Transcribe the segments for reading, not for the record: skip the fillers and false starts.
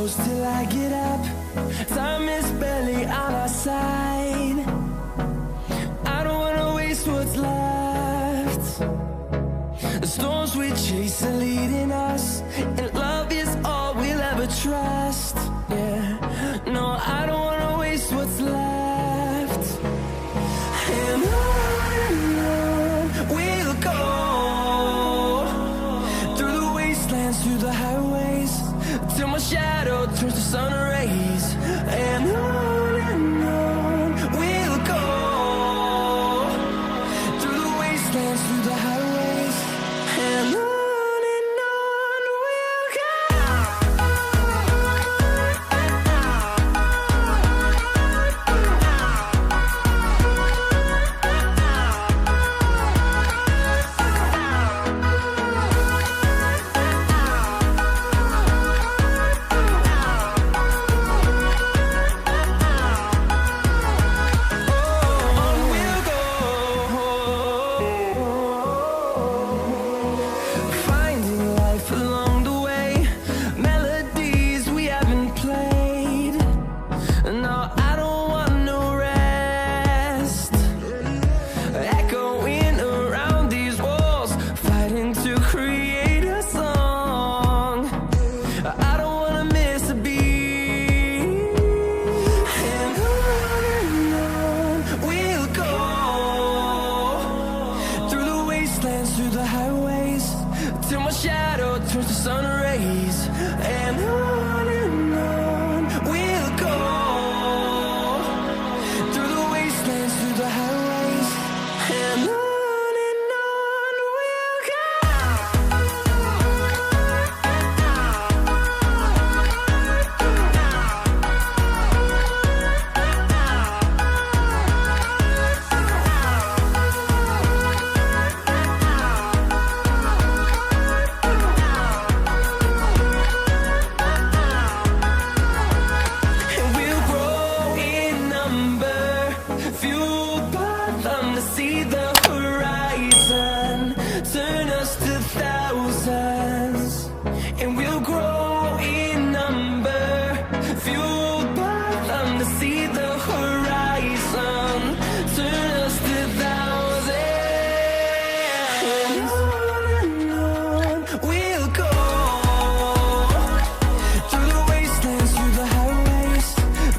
close till I get up. Time is barely on our side. I don't wanna waste what's left. The storms we chase are leading us, and love is all we'll ever trust. Yeah, no, I don't wanna waste what's left. And on we'll go, through the wastelands, through the highways, till my shadow turns to sun rays. And on we'll go, through the wastelands, through the highways, and on we'll go. Through the highways, till my shadow turns to sun rays. And on we'll go, through the wastelands, through the highways, and on we'll go. See the horizon, turn us to thousands, and we'll grow in number, fueled by them. To see the horizon, turn us to thousands, and on we'll go, through the wastelands, through the highways,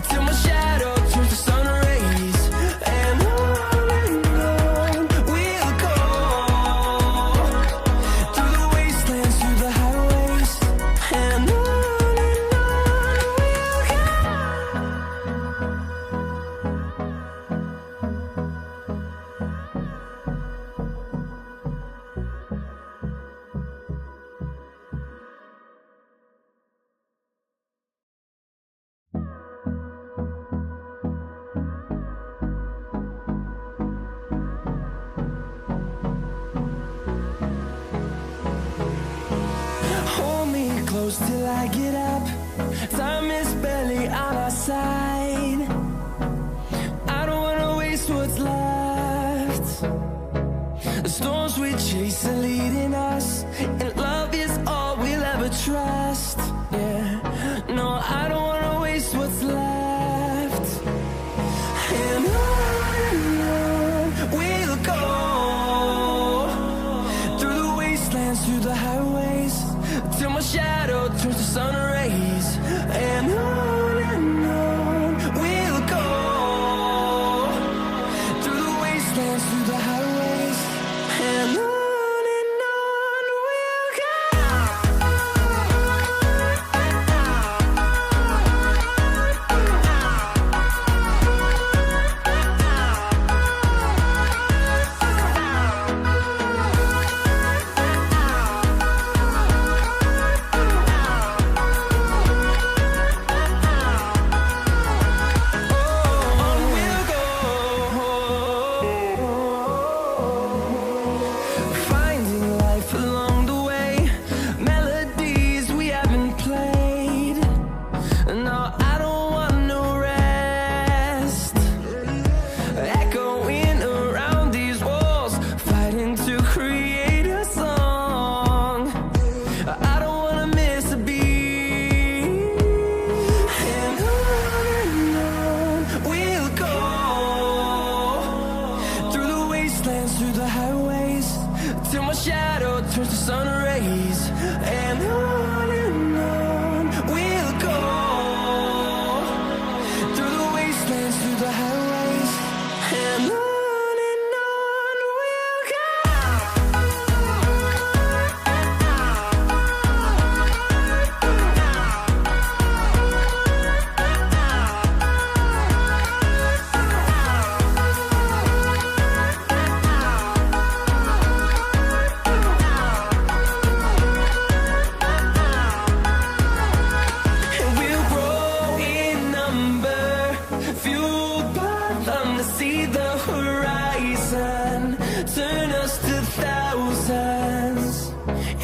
till my shadow turns to sun rays. And close till I get up. Time is barely on our side. I don't wanna waste what's left. The storms we chase are leading us, and love is all we'll ever trust. Yeah, no, I don't wanna waste what's left. And on we'll go, through the wastelands, through the highways, till my shadow turns to sun rays. And on we'll go, through the wastelands, through the highways, and on we'll go. fueled by them to see the horizon, turn us to thousands,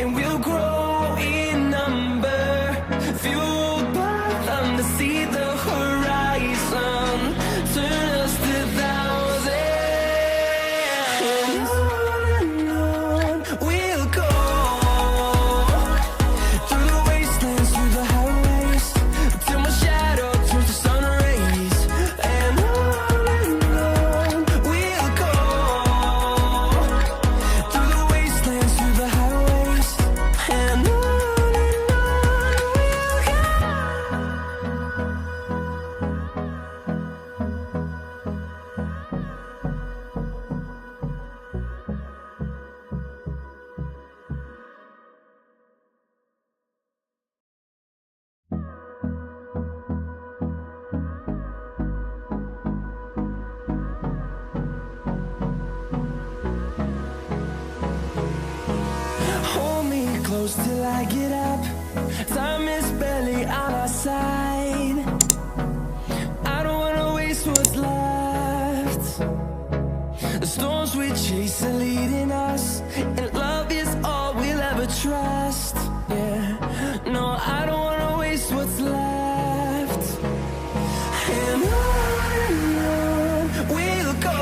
and we'll grow in number, fueled by them to see the horizon, turn us to thousands, and on we'll go, through the wastelands, through the highways, till my shadow turns to sun rays, and on we'll go, through the wastelands, through the highways, and on we'll go. Hold me close till I get up. Time is barely on our side. I don't wanna waste what's left. The storms we chase are leading us, and love is all we'll ever trust. Yeah, no, I don't wanna waste what's left. And on we'll go,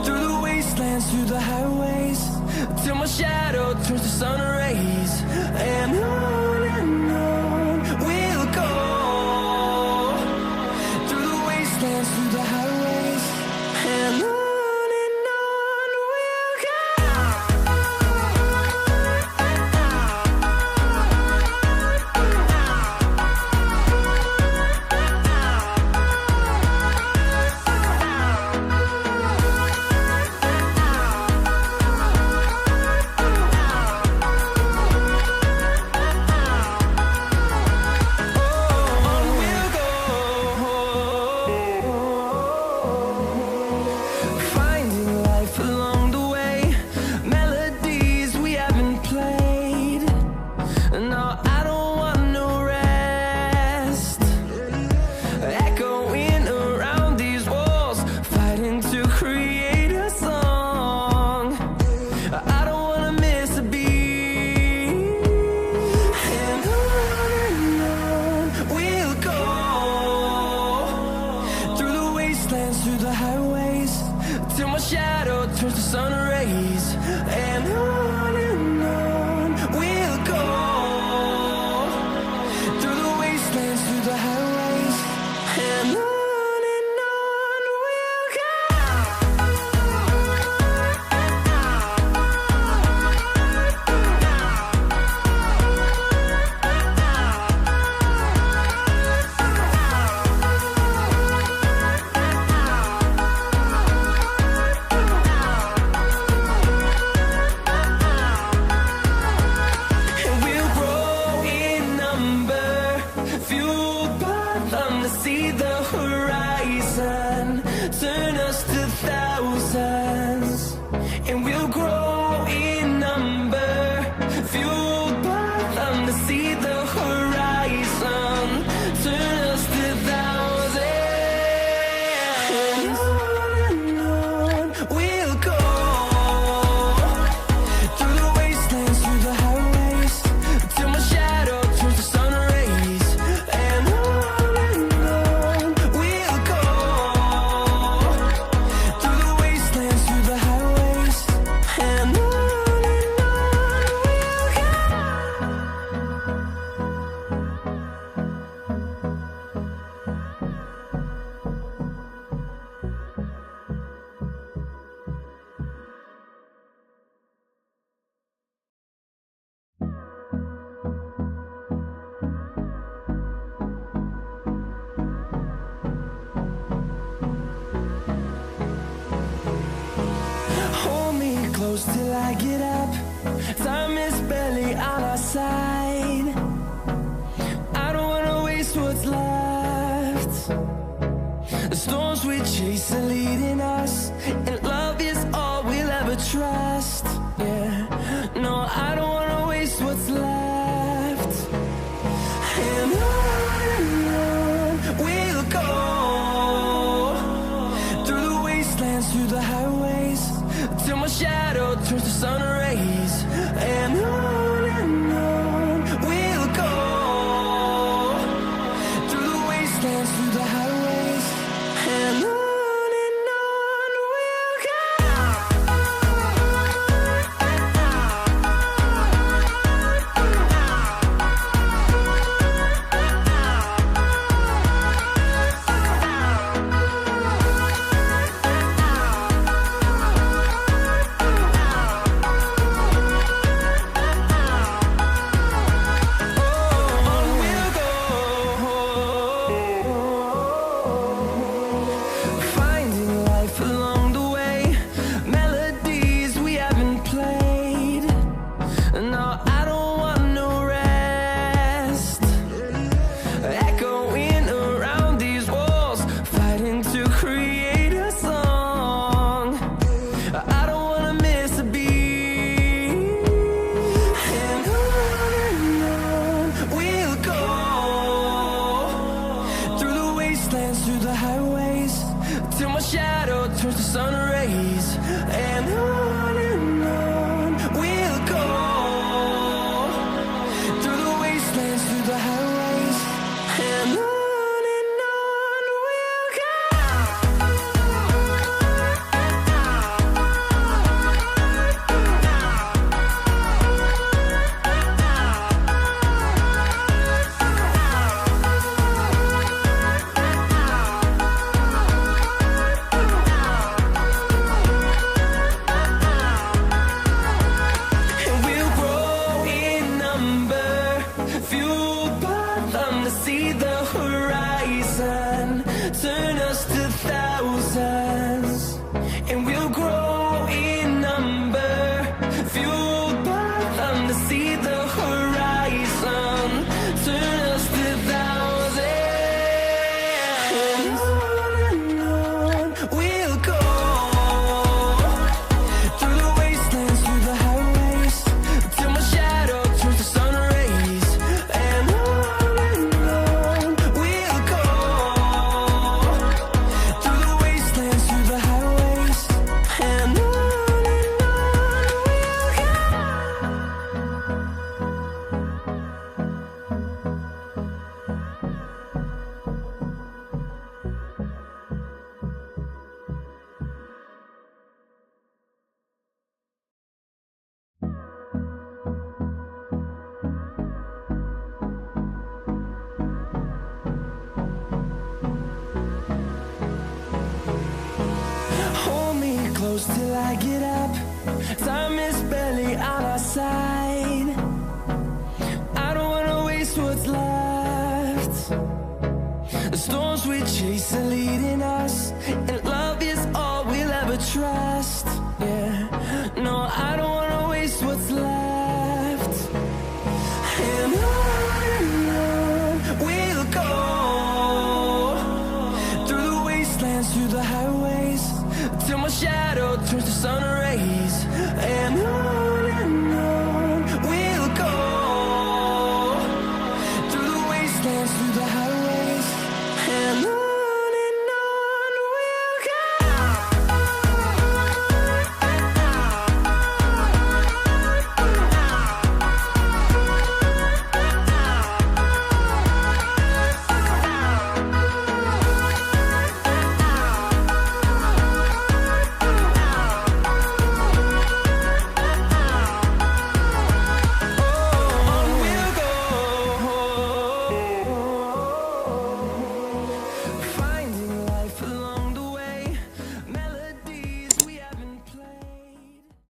through the wastelands, through the highways, till my shadow turns to sun rays, and on we'll go, through the wastelands, through the highways, and on we'll go. Finding life along the way, melodies we haven't played. No, I don't want no rest. Echoing around these walls, fighting to create a song. I don't wanna miss a beat. And on we'll go, through the wastelands, through the highways, till my shadow turns to sun rays, and on we'll go, through the wastelands, through the highways, and on we'll go. And we'll grow in number, fueled by them to see the horizon, turn us to thousands, and we'll grow in number, fueled by them to see the horizon, turn us to thousands, and on we'll go, through the wastelands, through the highways, till my shadow turns to sun rays, and on we'll go, through the wastelands, through the highways, and on we'll go. Hold me close till I get up. Time is barely on our side. I don't wanna waste what's left. The storms we chase are leading us, and love is all we'll ever trust. Yeah, no, I don't wanna waste what's left. And on we'll wastelands, through the highways, and on we'll go. Through the highways, till my shadow turns to sun rays, and on we'll go. Through the wastelands, through the highways, and on we'll go. See the horizon turn us to thousands, and we'll grow in number, fueled by them to see the horizon turn us to thousands, and on we'll go. Through the wastelands, through the highways, till my shadow turns to sun rays, and close till I get up. Time is barely on our side. I don't wanna waste what's left. The storms we chase are leading us, and love is all we'll ever trust. Yeah, no, I don't wanna waste what's left.